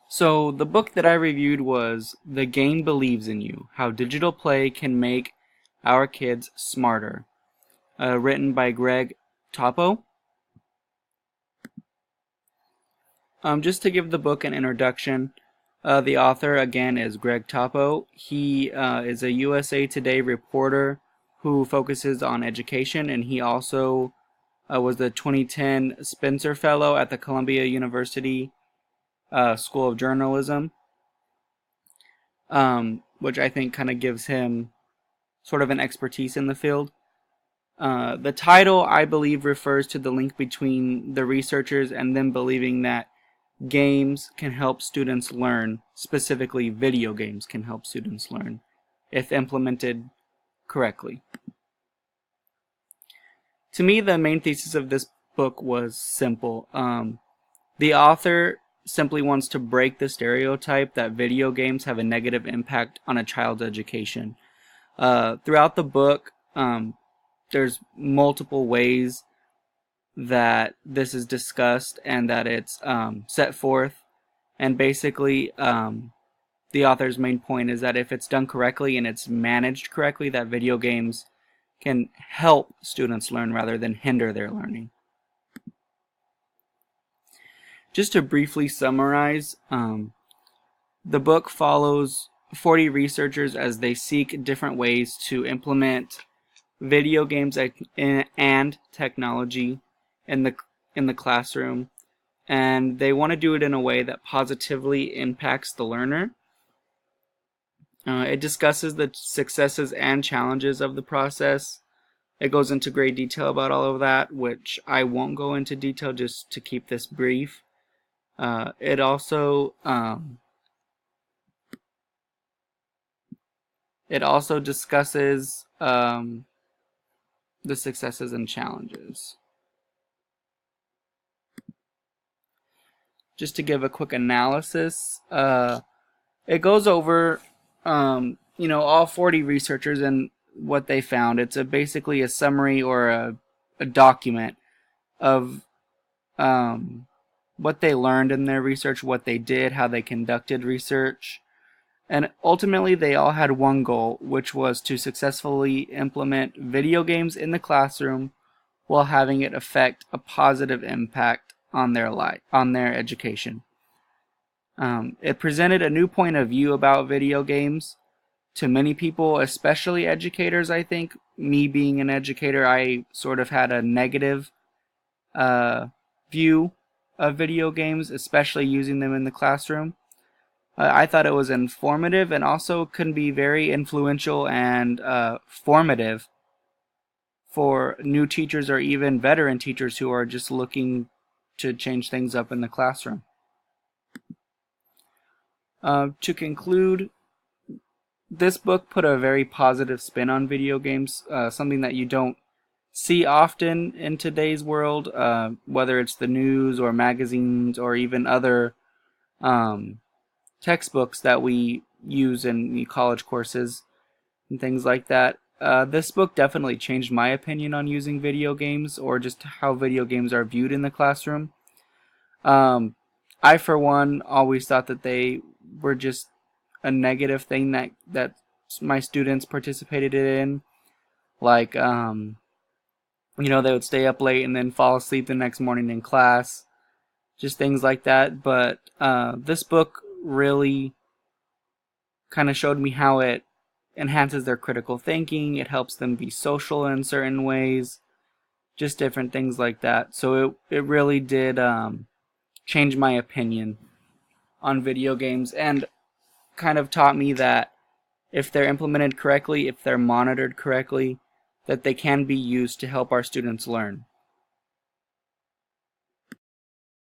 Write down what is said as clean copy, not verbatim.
So the book that I reviewed was The Game Believes in You: How Digital Play Can Make Our Kids Smarter, written by Greg Topo. Just to give the book an introduction, the author again is Greg Topo. He is a USA Today reporter who focuses on education, and he also was the 2010 Spencer Fellow at the Columbia University School of Journalism, which I think kind of gives him sort of an expertise in the field. The title, I believe, refers to the link between the researchers and them believing that games can help students learn, specifically video games can help students learn, if implemented correctly. To me, the main thesis of this book was simple. The author simply wants to break the stereotype that video games have a negative impact on a child's education. Throughout the book, there's multiple ways that this is discussed and that it's set forth. And basically, the author's main point is that if it's done correctly and it's managed correctly, that video games can help students learn rather than hinder their learning. Just to briefly summarize, the book follows 40 researchers as they seek different ways to implement video games and technology in the classroom, and they want to do it in a way that positively impacts the learner. It discusses the successes and challenges of the process. It goes into great detail about all of that, which I won't go into detail just to keep this brief. It also discusses the successes and challenges. Just to give a quick analysis, it goes over all 40 researchers and what they found. It's basically a summary or a document of what they learned in their research, what they did, how they conducted research. And ultimately, they all had one goal, which was to successfully implement video games in the classroom while having it affect a positive impact on their education. It presented a new point of view about video games to many people, especially educators. I think, me being an educator, I sort of had a negative view of video games, especially using them in the classroom. I thought it was informative and also can be very influential and formative for new teachers or even veteran teachers who are just looking to change things up in the classroom. To conclude, this book put a very positive spin on video games, something that you don't see often in today's world, whether it's the news or magazines or even other textbooks that we use in college courses and things like that. This book definitely changed my opinion on using video games or just how video games are viewed in the classroom. I, for one, always thought that they were just a negative thing that my students participated in. Like, they would stay up late and then fall asleep the next morning in class. Just things like that. But this book really kind of showed me how it enhances their critical thinking. It helps them be social in certain ways. Just different things like that. So it really did change my opinion on video games and kind of taught me that if they're implemented correctly, if they're monitored correctly, that they can be used to help our students learn.